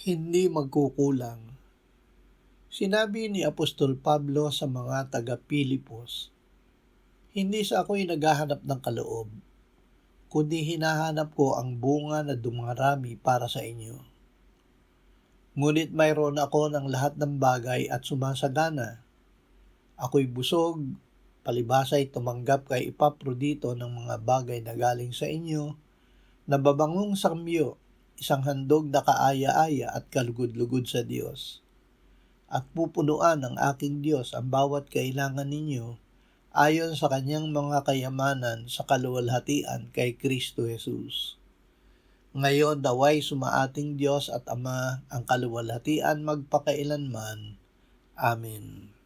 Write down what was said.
hindi magkukulang. Sinabi ni Apostol Pablo sa mga taga-Pilipos, "Hindi sa ako'y naghahanap ng kaloob, kundi hinahanap ko ang bunga na dumarami para sa inyo. Ngunit mayroon ako ng lahat ng bagay at sumasagana. Ako'y busog, palibasa'y tumanggap kay Epaprodito ng mga bagay na galing sa inyo, na babangong samyo, isang handog na kaaya-aya at kalugod-lugod sa Diyos. At pupunuan ng aking Diyos ang bawat kailangan ninyo ayon sa kanyang mga kayamanan sa kaluwalhatian kay Kristo Jesus. Ngayon naway sumaating Diyos at Ama ang kaluwalhatian magpakailanman. Amen."